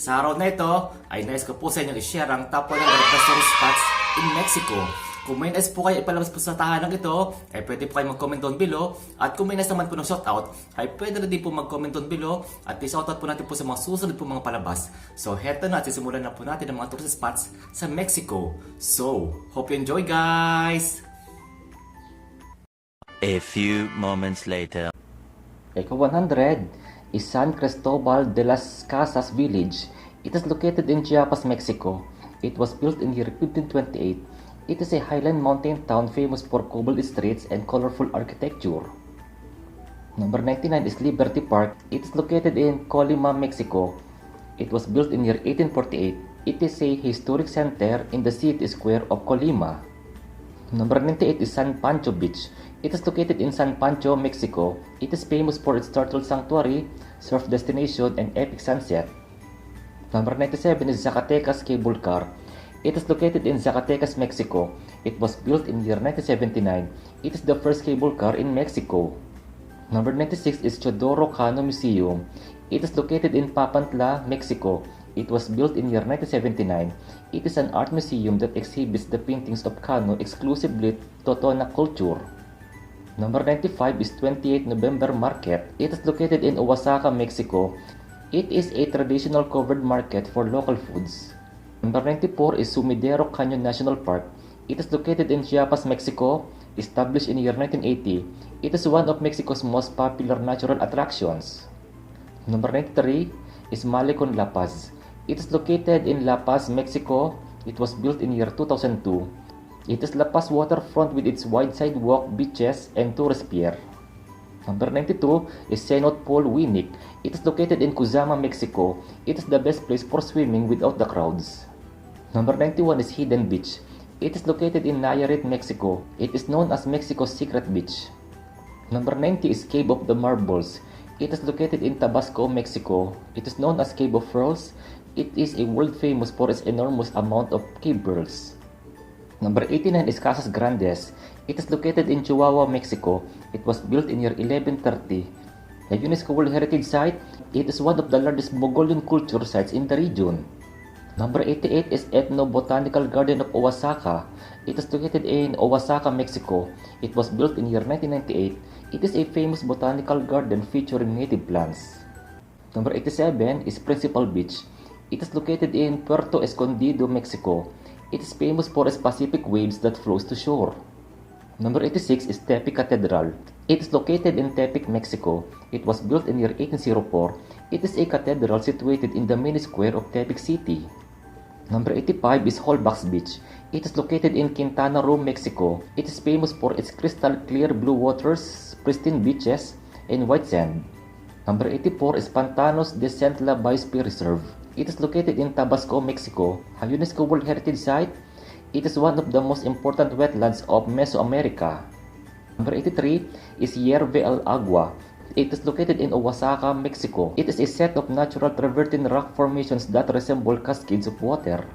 Sa araw na ito, ay nais ko po sa inyong i-share ang top 100 best tourist spots in Mexico. Kung may nais po kayo ipalabas po sa tahanang ito, ay pwede po kayo mag-comment down below. At kung may nais naman po ng shoutout, ay pwede na din po mag-comment down below. At i-shoutout po natin po sa mga susunod po mga palabas. So heto na, sisimulan na po natin ang mga tourist spots sa Mexico. So, hope you enjoy guys! A few moments later. Eco 100 is San Cristobal de las Casas village. It is located in Chiapas, Mexico. It was built in year 1528. It is a highland mountain town famous for cobbled streets and colorful architecture. Number 99 is Liberty Park. It is located in Colima, Mexico. It was built in year 1848. It is a historic center in the city square of Colima. Number 98 is San Pancho Beach. It is located in San Pancho, Mexico. It is famous for its turtle sanctuary, surf destination, and epic sunset. Number 97 is Zacatecas Cable Car. It is located in Zacatecas, Mexico. It was built in year 1979. It is the first cable car in Mexico. Number 96 is Chodoro Cano Museum. It is located in Papantla, Mexico. It was built in year 1979. It is an art museum that exhibits the paintings of Cano exclusively to Totonac culture. Number 95 is 28 November Market. It is located in Oaxaca, Mexico. It is a traditional covered market for local foods. Number 94 is Sumidero Canyon National Park. It is located in Chiapas, Mexico. Established in year 1980. It is one of Mexico's most popular natural attractions. Number 93 is Malecon La Paz. It is located in La Paz, Mexico. It was built in year 2002. It is La Paz waterfront with its wide sidewalk, beaches, and tourist pier. Number 92 is Cenote Paul Winic. It is located in Cuzama, Mexico. It is the best place for swimming without the crowds. Number 91 is Hidden Beach. It is located in Nayarit, Mexico. It is known as Mexico's secret beach. Number 90 is Cave of the Marbles. It is located in Tabasco, Mexico. It is known as Cave of Pearls. It is a world famous for its enormous amount of cave pearls. Number 89 is Casas Grandes. It is located in Chihuahua, Mexico. It was built in year 1130. A UNESCO World Heritage Site, it is one of the largest Mongolian culture sites in the region. Number 88 is Ethno-Botanical Garden of Oaxaca. It is located in Oaxaca, Mexico. It was built in year 1998. It is a famous botanical garden featuring native plants. Number 87 is Principal Beach. It is located in Puerto Escondido, Mexico. It is famous for its Pacific waves that flows to shore. Number 86 is Tepic Cathedral. It is located in Tepic, Mexico. It was built in year 1804. It is a cathedral situated in the main square of Tepic City. Number 85 is Holbox Beach. It is located in Quintana Roo, Mexico. It is famous for its crystal clear blue waters, pristine beaches, and white sand. Number 84 is Pantanos de Centla Biosphere Reserve. It is located in Tabasco, Mexico, a UNESCO World Heritage Site. It is one of the most important wetlands of Mesoamerica. Number 83 is Hierve el Agua. It is located in Oaxaca, Mexico. It is a set of natural travertine rock formations that resemble cascades of water.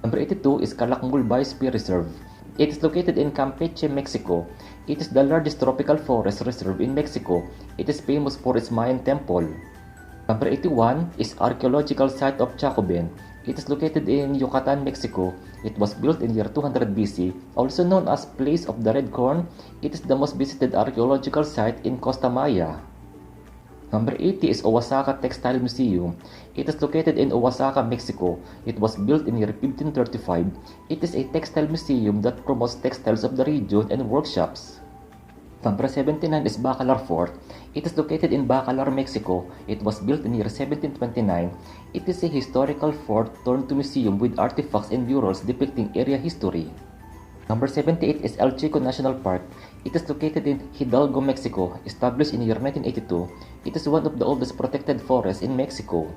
Number 82 is Calakmul Biosphere Reserve. It is located in Campeche, Mexico. It is the largest tropical forest reserve in Mexico. It is famous for its Mayan temple. Number 81 is Archaeological Site of Chacoben. It is located in Yucatan, Mexico. It was built in year 200 BC. Also known as Place of the Red Corn, it is the most visited archaeological site in Costa Maya. Number 80 is Oaxaca Textile Museum. It is located in Oaxaca, Mexico. It was built in year 1535. It is a textile museum that promotes textiles of the region and workshops. Number 79 is Bacalar Fort. It is located in Bacalar, Mexico. It was built in year 1729. It is a historical fort turned to museum with artifacts and murals depicting area history. Number 78 is El Chico National Park. It is located in Hidalgo, Mexico. Established in year 1982. It is one of the oldest protected forests in Mexico.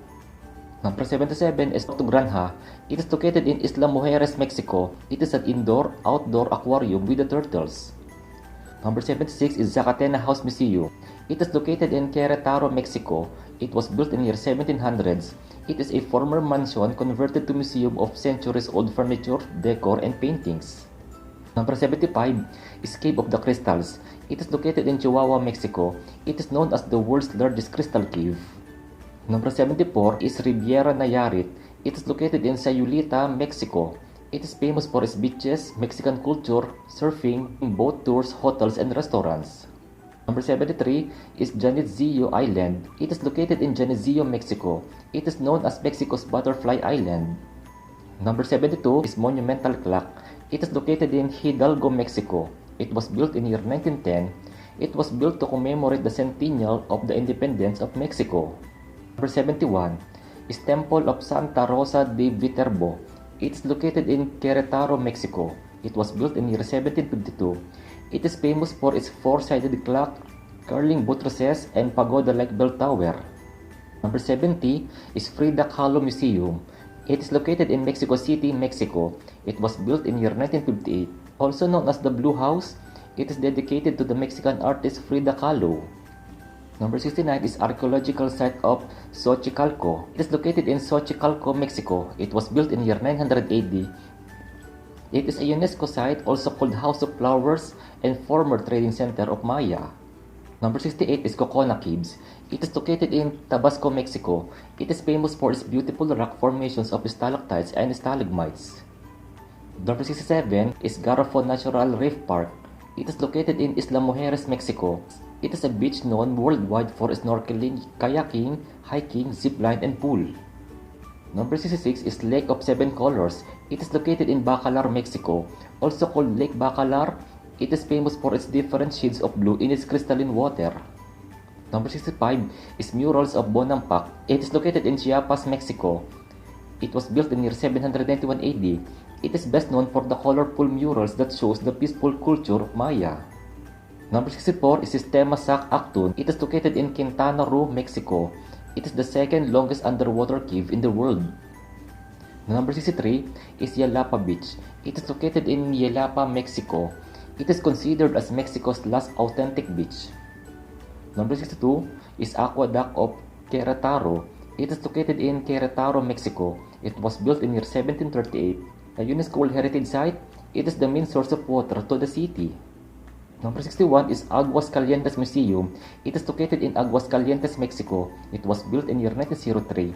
Number 77 is Puerto Granja. It is located in Isla Mujeres, Mexico. It is an indoor-outdoor aquarium with the turtles. Number 76 is Zacatena House Museum. It is located in Querétaro, Mexico. It was built in year 1700s. It is a former mansion converted to museum of centuries-old furniture, decor, and paintings. Number 75 is Cave of the Crystals. It is located in Chihuahua, Mexico. It is known as the world's largest crystal cave. Number 74 is Riviera Nayarit. It is located in Sayulita, Mexico. It is famous for its beaches, Mexican culture, surfing, boat tours, hotels, and restaurants. Number 73 is Janitzio Island. It is located in Janitzio, Mexico. It is known as Mexico's Butterfly Island. Number 72 is Monumental Clock. It is located in Hidalgo, Mexico. It was built in year 1910. It was built to commemorate the centennial of the independence of Mexico. Number 71 is Temple of Santa Rosa de Viterbo. It is located in Querétaro, Mexico. It was built in year 1752. It is famous for its four-sided clock, curling buttresses, and pagoda-like bell tower. Number 70 is Frida Kahlo Museum. It is located in Mexico City, Mexico. It was built in year 1958. Also known as the Blue House, it is dedicated to the Mexican artist Frida Kahlo. Number 69 is archaeological site of Xochicalco. It is located in Xochicalco, Mexico. It was built in year 900 AD. It is a UNESCO site also called House of Flowers and former trading center of Maya. Number 68 is Cocona Caves. It is located in Tabasco, Mexico. It is famous for its beautiful rock formations of stalactites and stalagmites. Number 67 is Garofon Natural Reef Park. It is located in Isla Mujeres, Mexico. It is a beach known worldwide for snorkeling, kayaking, hiking, zipline, and pool. Number 66 is Lake of Seven Colors. It is located in Bacalar, Mexico. Also called Lake Bacalar, it is famous for its different shades of blue in its crystalline water. Number 65 is Murals of Bonampak. It is located in Chiapas, Mexico. It was built in year 791 AD. It is best known for the colorful murals that shows the peaceful culture of Maya. Number 64 is Sistema Sac Actun. It is located in Quintana Roo, Mexico. It is the second longest underwater cave in the world. Number 63 is Yelapa Beach. It is located in Yelapa, Mexico. It is considered as Mexico's last authentic beach. Number 62 is Aqueduct of Querétaro. It is located in Querétaro, Mexico. It was built in year 1738. A UNESCO World Heritage Site, it is the main source of water to the city. Number 61 is Aguascalientes Museum. It is located in Aguascalientes, Mexico. It was built in year 1903.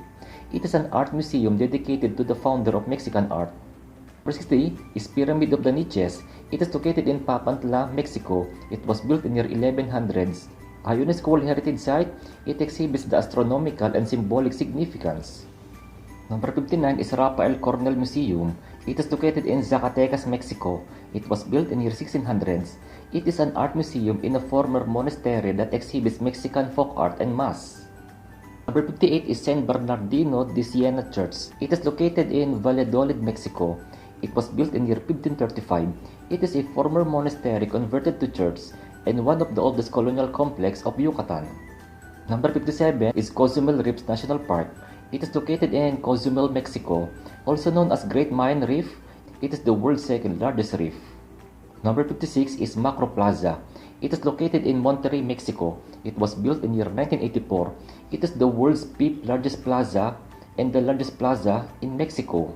It is an art museum dedicated to the founder of Mexican art. Number 60 is Pyramid of the Niches. It is located in Papantla, Mexico. It was built in year 1100s. A UNESCO World Heritage Site, it exhibits the astronomical and symbolic significance. Number 59 is Rafael Cornell Museum. It is located in Zacatecas, Mexico. It was built in year 1600s. It is an art museum in a former monastery that exhibits Mexican folk art and mass. Number 58 is San Bernardino de Siena Church. It is located in Valladolid, Mexico. It was built in year 1535. It is a former monastery converted to church and one of the oldest colonial complex of Yucatan. Number 57 is Cozumel Reefs National Park. It is located in Cozumel, Mexico. Also known as Great Mayan Reef, it is the world's second largest reef. Number 56 is Macro Plaza. It is located in Monterrey, Mexico. It was built in year 1984. It is the world's fifth largest plaza and the largest plaza in Mexico.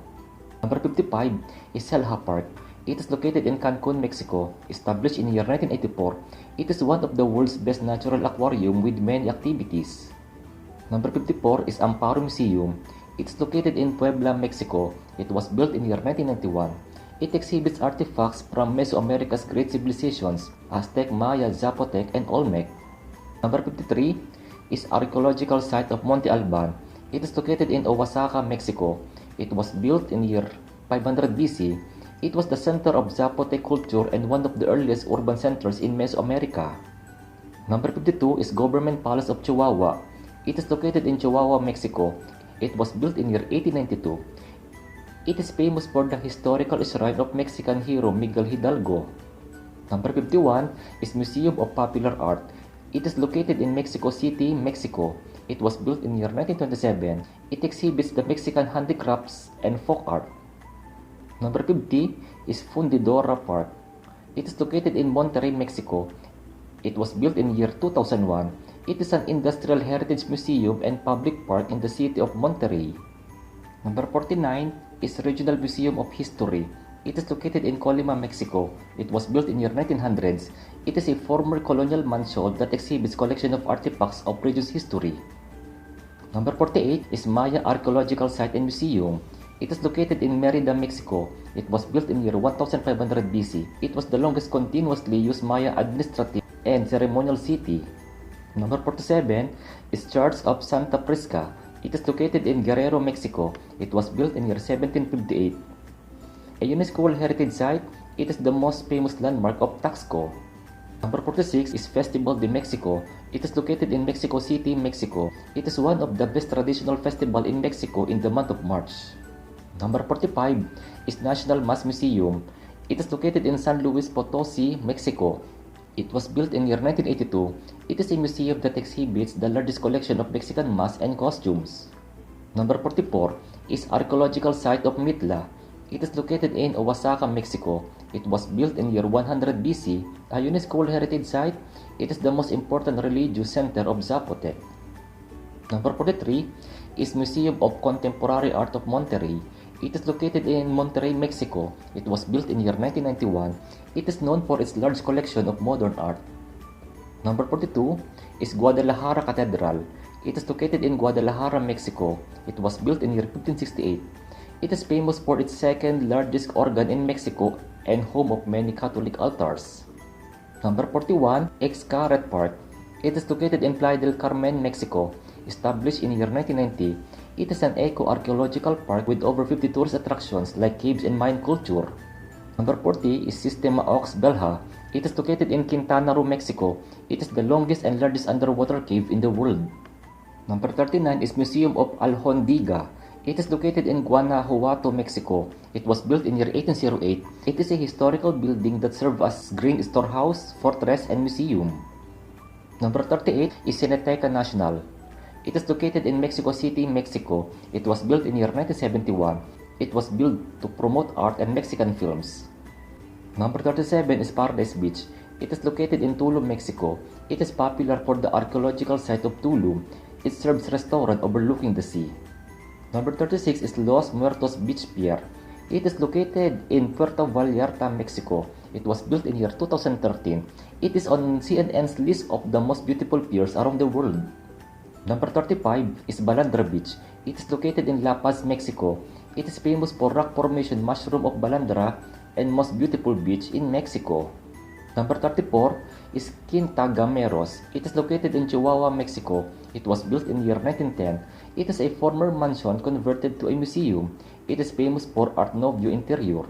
Number 55 is Selja Park. It is located in Cancun, Mexico. Established in year 1984, it is one of the world's best natural aquarium with many activities. Number 54 is Amparo Museum. It is located in Puebla, Mexico. It was built in year 1991. It exhibits artifacts from Mesoamerica's great civilizations, Aztec, Maya, Zapotec, and Olmec. Number 53 is archaeological site of Monte Alban. It is located in Oaxaca, Mexico. It was built in year 500 BC. It was the center of Zapotec culture and one of the earliest urban centers in Mesoamerica. Number 52 is Government Palace of Chihuahua. It is located in Chihuahua, Mexico. It was built in year 1892. It is famous for the historical shrine of Mexican hero Miguel Hidalgo. Number 51 is Museum of Popular Art. It is located in Mexico City, Mexico. It was built in year 1927. It exhibits the Mexican handicrafts and folk art. Number 50 is Fundidora Park. It is located in Monterrey, Mexico. It was built in year 2001. It is an industrial heritage museum and public park in the city of Monterrey. Number 49 is Regional Museum of History. It is located in Colima, Mexico. It was built in year 1900s. It is a former colonial mansion that exhibits collection of artifacts of previous history. Number 48 is Maya Archaeological Site and Museum. It is located in Merida, Mexico. It was built in year 1500 BC. It was the longest continuously used Maya administrative and ceremonial city. Number 47 is Church of Santa Prisca. It is located in Guerrero, Mexico. It was built in year 1758. A UNESCO World Heritage Site, it is the most famous landmark of Taxco. Number 46 is Festival de Mexico. It is located in Mexico City, Mexico. It is one of the best traditional festival in Mexico in the month of March. Number 45 is National Mass Museum. It is located in San Luis Potosi, Mexico. It was built in year 1982. It is a museum that exhibits the largest collection of Mexican masks and costumes. Number 44 is Archaeological Site of Mitla. It is located in Oaxaca, Mexico. It was built in year 100 BC, a UNESCO World Heritage Site. It is the most important religious center of Zapotec. Number 43 is Museum of Contemporary Art of Monterrey. It is located in Monterrey, Mexico. It was built in year 1991. It is known for its large collection of modern art. Number 42 is Guadalajara Cathedral. It is located in Guadalajara, Mexico. It was built in year 1568. It is famous for its second largest organ in Mexico and home of many Catholic altars. Number 41, Xcaret Park. It is located in Playa del Carmen, Mexico. Established in year 1990, it is an eco-archaeological park with over 50 tourist attractions like caves and Mayan culture. Number 40 is Sistema Ox Belha. It is located in Quintana Roo, Mexico. It is the longest and largest underwater cave in the world. Number 39 is Museum of Alhondiga. It is located in Guanajuato, Mexico. It was built in year 1808. It is a historical building that served as grain storehouse, fortress, and museum. Number 38 is Cineteca Nacional. It is located in Mexico City, Mexico. It was built in year 1971. It was built to promote art and Mexican films. Number 37 is Paradise Beach. It is located in Tulum, Mexico. It is popular for the archaeological site of Tulum. It serves restaurant overlooking the sea. Number 36 is Los Muertos Beach Pier. It is located in Puerto Vallarta, Mexico. It was built in year 2013. It is on CNN's list of the most beautiful piers around the world. Number 35 is Balandra Beach. It is located in La Paz, Mexico. It is famous for rock formation mushroom of Balandra and most beautiful beach in Mexico. Number 34 is Quinta Gameros. It is located in Chihuahua, Mexico. It was built in year 1910. It is a former mansion converted to a museum. It is famous for Art Nouveau interior.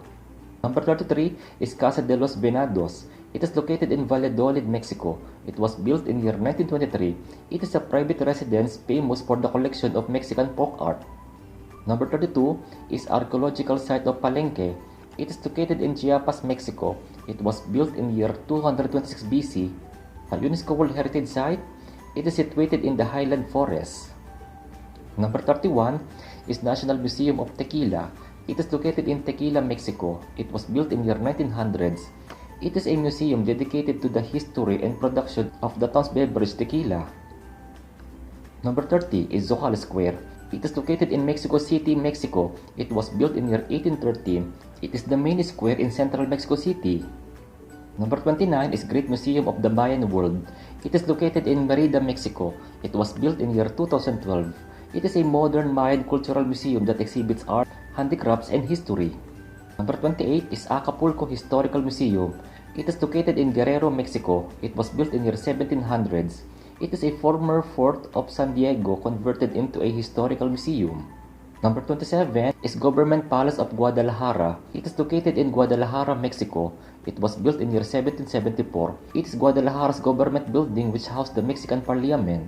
Number 33 is Casa de los Venados. It is located in Valladolid, Mexico. It was built in year 1923. It is a private residence famous for the collection of Mexican folk art. Number 32 is Archaeological Site of Palenque. It is located in Chiapas, Mexico. It was built in year 226 BC. A UNESCO World Heritage Site, it is situated in the highland forest. Number 31 is National Museum of Tequila. It is located in Tequila, Mexico. It was built in year 1900s. It is a museum dedicated to the history and production of the town's beverage tequila. Number 30 is Zocalo Square. It is located in Mexico City, Mexico. It was built in year 1813. It is the main square in central Mexico City. Number 29 is Great Museum of the Mayan World. It is located in Merida, Mexico. It was built in year 2012. It is a modern Mayan cultural museum that exhibits art, handicrafts, and history. Number 28 is Acapulco Historical Museum. It is located in Guerrero, Mexico. It was built in year 1700s. It is a former fort of San Diego converted into a historical museum. Number 27 is Government Palace of Guadalajara. It is located in Guadalajara, Mexico. It was built in year 1774. It is Guadalajara's government building which housed the Mexican Parliament.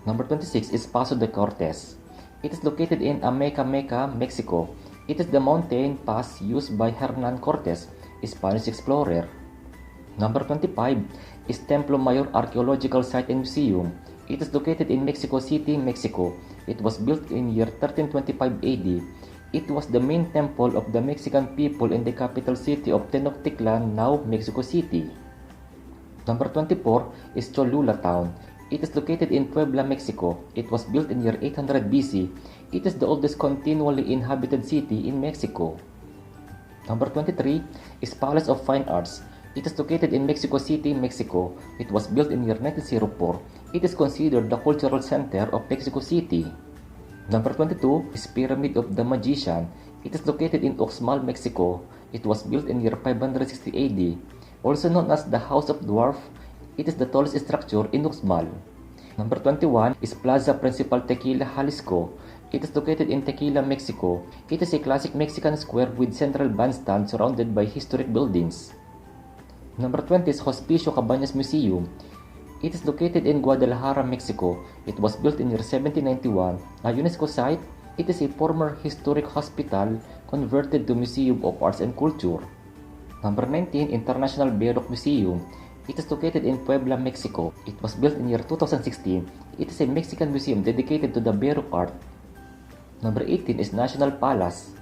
Number 26 is Paso de Cortez. It is located in Amecameca, Mexico. It is the mountain pass used by Hernan Cortez, a Spanish explorer. Number 25 is Templo Mayor Archaeological Site and Museum. It is located in Mexico City, Mexico. It was built in year 1325 AD. It was the main temple of the Mexican people in the capital city of Tenochtitlan, now Mexico City. Number 24 is Cholula Town. It is located in Puebla, Mexico. It was built in year 800 BC. It is the oldest continually inhabited city in Mexico. Number 23 is Palace of Fine Arts. It is located in Mexico City, Mexico. It was built in year 1904. It is considered the cultural center of Mexico City. Number 22 is Pyramid of the Magician. It is located in Uxmal, Mexico. It was built in year 560 AD. Also known as the House of Dwarf, it is the tallest structure in Uxmal. Number 21 is Plaza Principal Tequila, Jalisco. It is located in Tequila, Mexico. It is a classic Mexican square with central bandstand surrounded by historic buildings. Number 20 is Hospicio Cabañas Museum. It is located in Guadalajara, Mexico. It was built in year 1791. A UNESCO site, it is a former historic hospital converted to Museum of Arts and Culture. Number 19, International Baroque Museum. It is located in Puebla, Mexico. It was built in year 2016. It is a Mexican museum dedicated to the Baroque art. Number 18 is National Palace.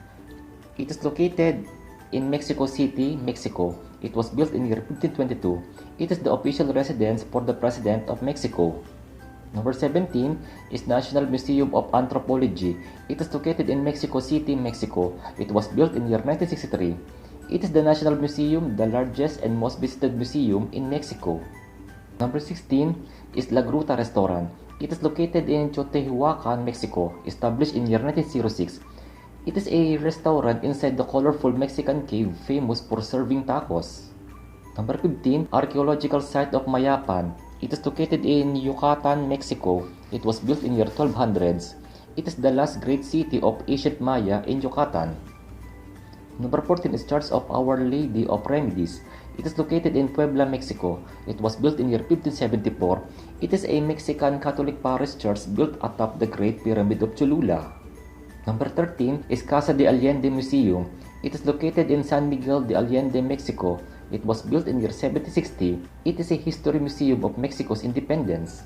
It is located in Mexico City, Mexico. It was built in year 1522. It is the official residence for the President of Mexico. Number 17 is National Museum of Anthropology. It is located in Mexico City, Mexico. It was built in year 1963. It is the National Museum, the largest and most visited museum in Mexico. Number 16 is La Gruta Restaurant. It is located in Teotihuacan, Mexico, established in year 1906. It is a restaurant inside the colorful Mexican cave famous for serving tacos. Number 15, Archaeological Site of Mayapan. It is located in Yucatan, Mexico. It was built in year 1200s. It is the last great city of ancient Maya in Yucatan. Number 14 is Church of Our Lady of Remedies. It is located in Puebla, Mexico. It was built in year 1574. It is a Mexican Catholic parish church built atop the Great Pyramid of Cholula. Number 13 is Casa de Allende Museum. It is located in San Miguel de Allende, Mexico. It was built in year 1760. It is a history museum of Mexico's independence.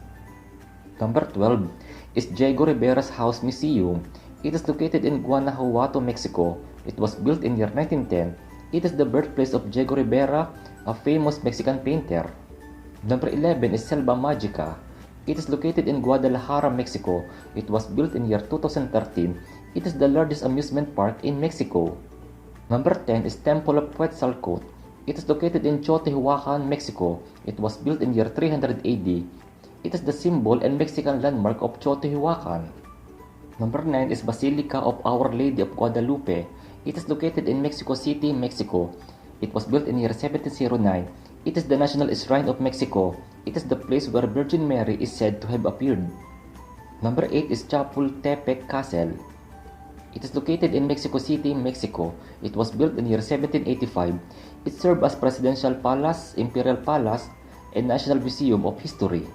Number 12 is Diego Rivera's House Museum. It is located in Guanajuato, Mexico. It was built in year 1910. It is the birthplace of Diego Rivera, a famous Mexican painter. Number 11 is Selva Magica. It is located in Guadalajara, Mexico. It was built in year 2013. It is the largest amusement park in Mexico. Number 10 is Temple of Quetzalcoatl. It is located in Teotihuacan, Mexico. It was built in year 300 AD. It is the symbol and Mexican landmark of Teotihuacan. Number 9 is Basilica of Our Lady of Guadalupe. It is located in Mexico City, Mexico. It was built in year 1709. It is the national shrine of Mexico. It is the place where Virgin Mary is said to have appeared. Number 8 is Chapultepec Castle. It is located in Mexico City, Mexico. It was built in year 1785. It served as Presidential Palace, Imperial Palace, and National Museum of History.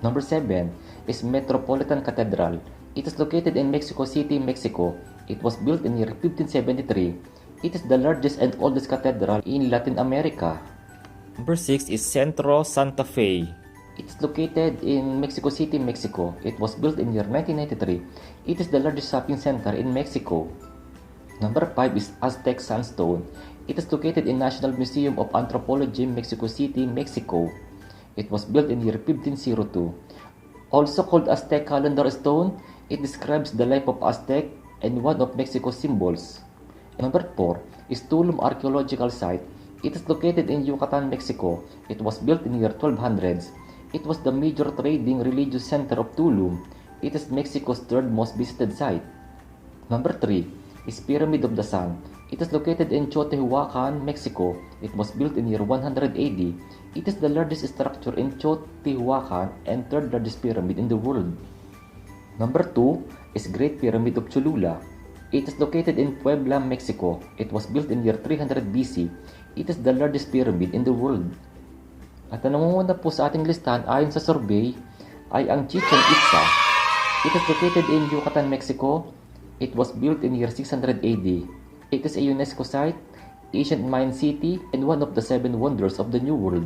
Number 7 is Metropolitan Cathedral. It is located in Mexico City, Mexico. It was built in year 1573. It is the largest and oldest cathedral in Latin America. Number 6 is Centro Santa Fe. It is located in Mexico City, Mexico. It was built in year 1993. It is the largest shopping center in Mexico. Number 5 is Aztec Sandstone. It is located in National Museum of Anthropology, Mexico City, Mexico. It was built in year 1502. Also called Aztec Calendar Stone, it describes the life of Aztec and one of Mexico's symbols. Number 4 is Tulum Archaeological Site. It is located in Yucatan, Mexico. It was built in year 1200s. It was the major trading religious center of Tulum. It is Mexico's third most visited site. Number 3 is Pyramid of the Sun. It is located in Teotihuacan, Mexico. It was built in year 100 AD. It is the largest structure in Teotihuacan and third largest pyramid in the world. Number 2 is Great Pyramid of Cholula. It is located in Puebla, Mexico. It was built in year 300 BC. It is the largest pyramid in the world. At ang nangunguna po sa ating listahan ayon sa survey ay ang Chichen Itza. It is located in Yucatan, Mexico. It was built in year 600 AD. It is a UNESCO site, ancient Mayan city, and one of the 7 wonders of the New World.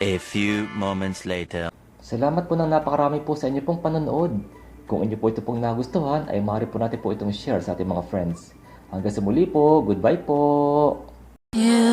A few moments later. Salamat po ng napakarami po sa inyo pong panonood. Kung inyo po ito pong nagustuhan, ay maaari po natin po itong share sa ating mga friends. Hanggang sa muli po, goodbye po! You